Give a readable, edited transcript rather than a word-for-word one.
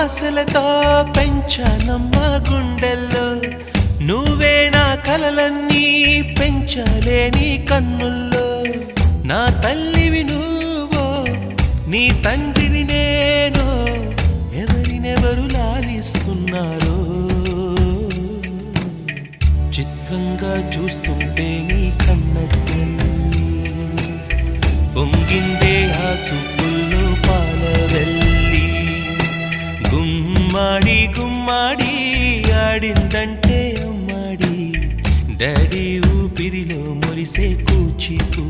ఆశలతో పెంచానమ్మ గుండెల్లో నువ్వే నా కలలన్నీ పెంచలేని కన్నుల్లో నా తల్లివి నువ్వో నీ తండ్రిని నేను ఎవరినెవరు లాలిస్తున్నారో చిత్రంగా చూస్తుంటే నీ కన్నట్టు పొంగిందే ఆ చూపుల్లో పాలవెల్లి గుమ్మాడి గుమ్మాడి ఆడిందంటే అమ్మాడి డాడీ ఊపిరిలో మురిసే కూచిపూ